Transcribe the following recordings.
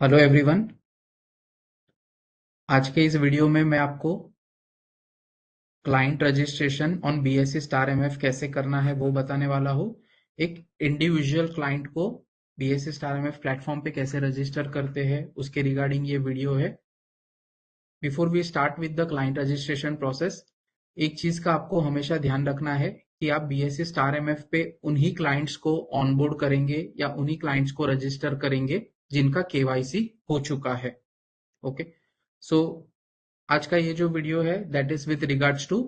Hello everyone. आज के इस वीडियो में मैं आपको client registration on BSc star MF कैसे करना है वो बताने वाला हूँ। एक इंडिविजुअल क्लाइंट को बीएससी स्टार एमएफ प्लेटफॉर्म पे कैसे रजिस्टर करते हैं उसके रिगार्डिंग ये वीडियो है। Before we start with the client registration process, एक चीज का आपको हमेशा ध्यान रखना है कि आप बीएससी स्टार एमएफ पे उन्हीं क्लाइंट्स को ऑनबोर्ड करेंगे या उन्हीं क्लाइंट्स को रजिस्टर करेंगे जिनका केवाईसी हो चुका है। ओके, सो आज का ये जो वीडियो है that is with regards to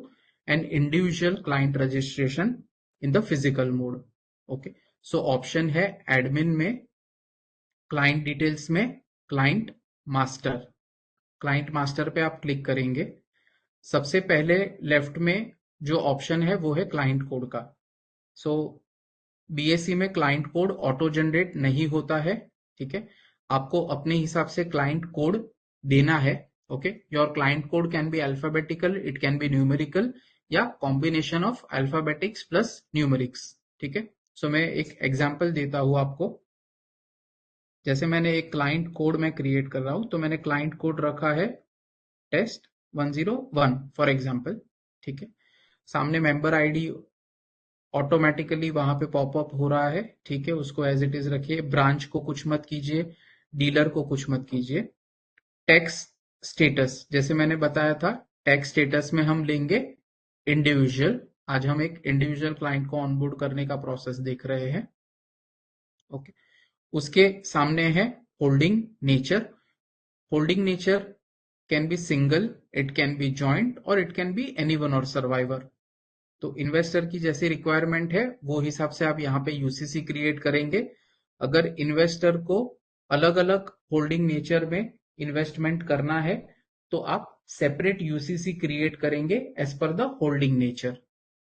an individual client registration in the physical mode. Okay, so option है एडमिन में, क्लाइंट डिटेल्स में, क्लाइंट मास्टर। क्लाइंट मास्टर पे आप क्लिक करेंगे। सबसे पहले लेफ्ट में जो ऑप्शन है वो है क्लाइंट कोड का। सो बीएससी में क्लाइंट कोड ऑटो जनरेट नहीं होता है। ठीक है, आपको अपने हिसाब से क्लाइंट कोड देना है। Okay, your client code can be alphabetical, it can be numerical या कॉम्बिनेशन ऑफ अल्फाबेटिक्स प्लस न्यूमेरिक्स। ठीक है, सो मैं एक एग्जांपल देता हूं आपको। जैसे मैंने एक क्लाइंट कोड में क्रिएट कर रहा हूं, तो मैंने क्लाइंट कोड रखा है टेस्ट 101 फॉर एग्जाम्पल। ठीक है, सामने मेंबर आईडी ऑटोमेटिकली वहां पे पॉपअप हो रहा है। ठीक है, उसको एज इट इज रखिए, ब्रांच को कुछ मत कीजिए, डीलर को कुछ मत कीजिए। टैक्स स्टेटस जैसे मैंने बताया था, टैक्स स्टेटस में हम लेंगे इंडिविजुअल। आज हम एक इंडिविजुअल क्लाइंट को ऑनबोर्ड करने का प्रोसेस देख रहे हैं। ओके, उसके सामने है holding nature. Holding nature can be single, it can be joint और इट कैन बी एनीवन और सर्वाइवर। तो इन्वेस्टर की जैसी रिक्वायरमेंट है वो हिसाब से आप यहाँ पे यूसीसी क्रिएट करेंगे। अगर इन्वेस्टर को अलग अलग होल्डिंग नेचर में इन्वेस्टमेंट करना है तो आप सेपरेट यूसीसी क्रिएट करेंगे as per the holding nature.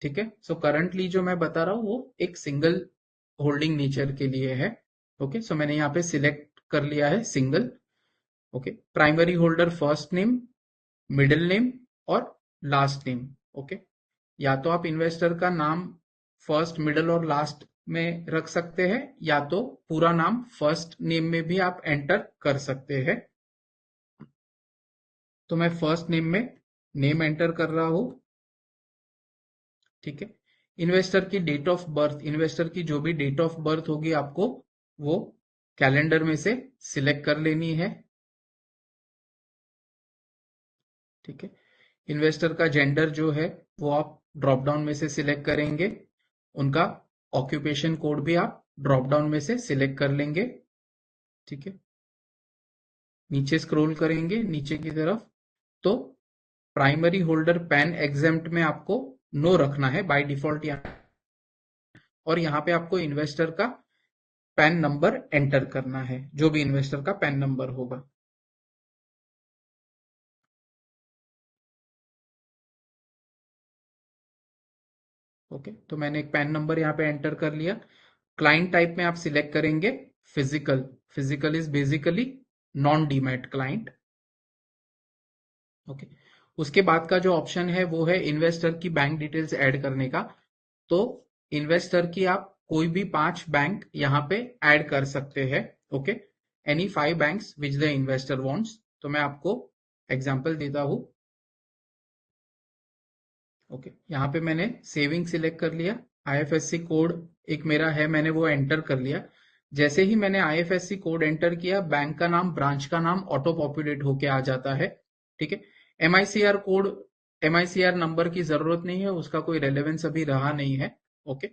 ठीक है, सो करंटली जो मैं बता रहा हूँ वो एक सिंगल होल्डिंग नेचर के लिए है। ओके, सो मैंने यहाँ पे सिलेक्ट कर लिया है single. Okay, primary holder first name, middle name और लास्ट नेम। ओके, या तो आप इन्वेस्टर का नाम फर्स्ट मिडल और लास्ट में रख सकते हैं या तो पूरा नाम फर्स्ट नेम में भी आप एंटर कर सकते हैं। तो मैं फर्स्ट नेम में नेम एंटर कर रहा हूं। ठीक है, इन्वेस्टर की डेट ऑफ बर्थ, इन्वेस्टर की जो भी डेट ऑफ बर्थ होगी आपको वो कैलेंडर में से सिलेक्ट कर लेनी है। ठीक है, इन्वेस्टर का जेंडर जो है वो आप ड्रॉप डाउन में से सिलेक्ट करेंगे। उनका ऑक्यूपेशन कोड भी आप ड्रॉप डाउन में से सिलेक्ट कर लेंगे। ठीक है, नीचे स्क्रॉल करेंगे नीचे की तरफ तो प्राइमरी होल्डर पैन एग्जेम्प्ट में आपको नो रखना है बाय डिफॉल्ट यहाँ। और यहाँ पे आपको इन्वेस्टर का पैन नंबर एंटर करना है, जो भी इन्वेस्टर का पैन नंबर होगा। ओके, तो मैंने एक पैन नंबर यहाँ पे एंटर कर लिया। क्लाइंट टाइप में आप सिलेक्ट करेंगे physical. Physical is basically non demat client. Okay, उसके बाद का जो ऑप्शन है वो है इन्वेस्टर की बैंक डिटेल्स ऐड करने का। तो इन्वेस्टर की आप कोई भी 5 बैंक यहाँ पे ऐड कर सकते हैं। Okay, any 5 banks which the investor wants. तो मैं आपको एग्जांपल देता हूं। ओके, यहाँ पे मैंने सेविंग सिलेक्ट कर लिया। आईएफएससी कोड एक मेरा है, मैंने वो एंटर कर लिया। जैसे ही मैंने आईएफएससी कोड एंटर किया, बैंक का नाम, ब्रांच का नाम ऑटो पॉपुलेट होके आ जाता है। ठीक है, एमआईसीआर कोड, एमआईसीआर नंबर की जरूरत नहीं है, उसका कोई रेलेवेंस अभी रहा नहीं है। ओके,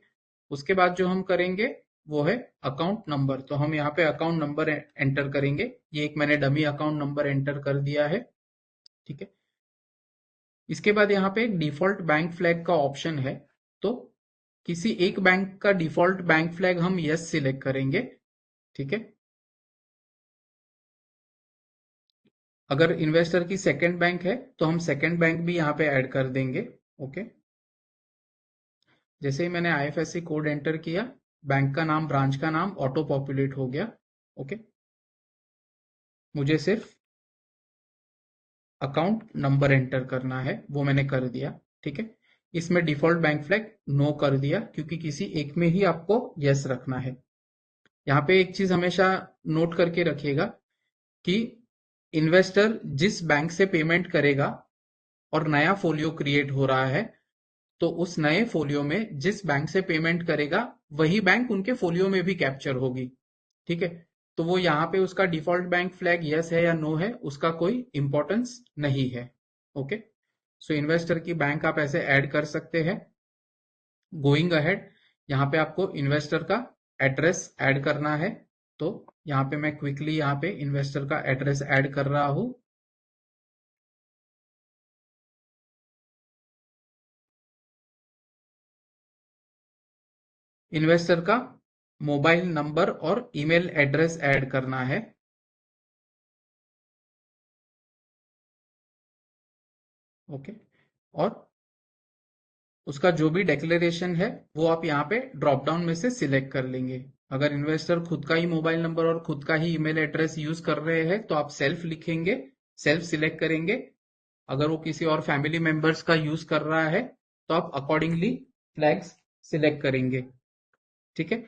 उसके बाद जो हम करेंगे वो है अकाउंट नंबर। तो हम यहाँ पे अकाउंट नंबर एंटर करेंगे। ये एक मैंने डमी अकाउंट नंबर एंटर कर दिया है। ठीक है, इसके बाद यहाँ पे एक डिफॉल्ट बैंक फ्लैग का ऑप्शन है। तो किसी एक बैंक का डिफॉल्ट बैंक फ्लैग हम यस सिलेक्ट करेंगे। ठीक है, अगर इन्वेस्टर की सेकंड बैंक है तो हम सेकंड बैंक भी यहाँ पे ऐड कर देंगे। ओके, जैसे ही मैंने आईएफएससी कोड एंटर किया, बैंक का नाम, ब्रांच का नाम ऑटो पॉपुलेट हो गया। ओके, मुझे सिर्फ अकाउंट नंबर एंटर करना है, वो मैंने कर दिया। ठीक है, इसमें डिफॉल्ट बैंक फ्लैग नो कर दिया क्योंकि किसी एक में ही आपको यस रखना है। यहाँ पे एक चीज हमेशा नोट करके रखिएगा, कि इन्वेस्टर जिस बैंक से पेमेंट करेगा और नया फोलियो क्रिएट हो रहा है, तो उस नए फोलियो में जिस बैंक से पेमेंट करेगा वही बैंक उनके फोलियो में भी कैप्चर होगी। ठीक है, तो वो यहाँ पे उसका डिफॉल्ट बैंक फ्लैग यस है या नो है उसका कोई इंपॉर्टेंस नहीं है। ओके, सो इन्वेस्टर की बैंक आप ऐसे ऐड कर सकते हैं। गोइंग अहेड, यहाँ पे आपको इन्वेस्टर का एड्रेस ऐड करना है, तो यहाँ पे मैं क्विकली यहाँ पे इन्वेस्टर का एड्रेस ऐड कर रहा हूं। इन्वेस्टर का मोबाइल नंबर और ईमेल एड्रेस ऐड करना है। ओके, और उसका जो भी डिक्लेरेशन है वो आप यहाँ पे ड्रॉप डाउन में से सिलेक्ट कर लेंगे। अगर इन्वेस्टर खुद का ही मोबाइल नंबर और खुद का ही ईमेल एड्रेस यूज कर रहे हैं तो आप सेल्फ लिखेंगे, सेल्फ सिलेक्ट करेंगे। अगर वो किसी और फैमिली मेंबर्स का यूज कर रहा है तो आप अकॉर्डिंगली फ्लैग्स सिलेक्ट करेंगे। ठीक है,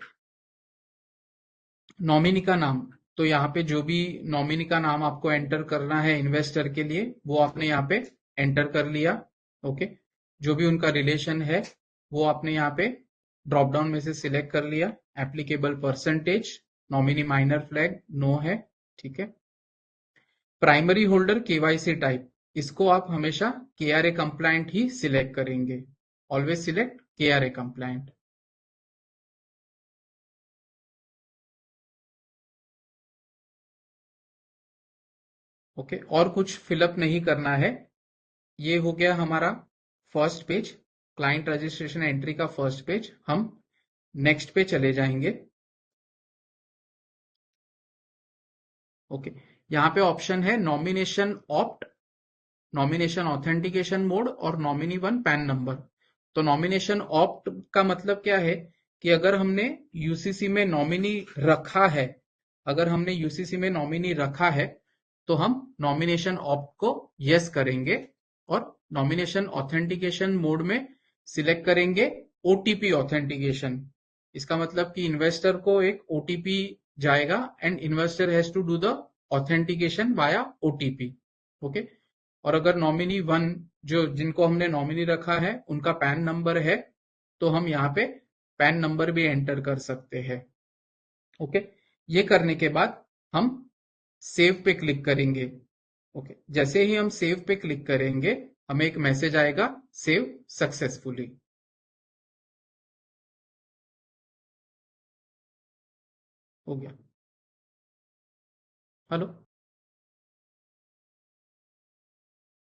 नॉमिनी का नाम, तो यहाँ पे जो भी नॉमिनी का नाम आपको एंटर करना है इन्वेस्टर के लिए वो आपने यहाँ पे एंटर कर लिया। ओके, जो भी उनका रिलेशन है वो आपने यहाँ पे ड्रॉप डाउन में से सिलेक्ट कर लिया। Applicable percentage, nominee minor flag no है। ठीक है, प्राइमरी होल्डर केवाईसी टाइप, इसको आप हमेशा केआरए कंप्लायंट ही सिलेक्ट करेंगे। Always select KRA compliant. Okay, और कुछ फिलअप नहीं करना है। ये हो गया हमारा first page, client registration entry का फर्स्ट पेज। हम नेक्स्ट पे चले जाएंगे। ओके, यहाँ पे ऑप्शन है nomination opt, nomination authentication mode और नॉमिनी वन पैन नंबर। तो नॉमिनेशन ऑप्ट का मतलब क्या है कि अगर हमने यूसीसी में नॉमिनी रखा है, अगर हमने यूसीसी में नॉमिनी रखा है तो हम नॉमिनेशन ऑप्ट को यस करेंगे और नॉमिनेशन ऑथेंटिकेशन मोड में सिलेक्ट करेंगे ओटीपी ऑथेंटिकेशन। इसका मतलब कि इन्वेस्टर को एक ओटीपी जाएगा and investor has to do the authentication via OTP. Okay, और अगर नॉमिनी वन, जो जिनको हमने नॉमिनी रखा है उनका पैन नंबर है तो हम यहाँ पे पैन नंबर भी एंटर कर सकते हैं। ओके, ये करने के बाद हम सेव पे क्लिक करेंगे। ओके, जैसे ही हम सेव पे क्लिक करेंगे हमें एक मैसेज आएगा सेव सक्सेसफुली। हो गया। हेलो।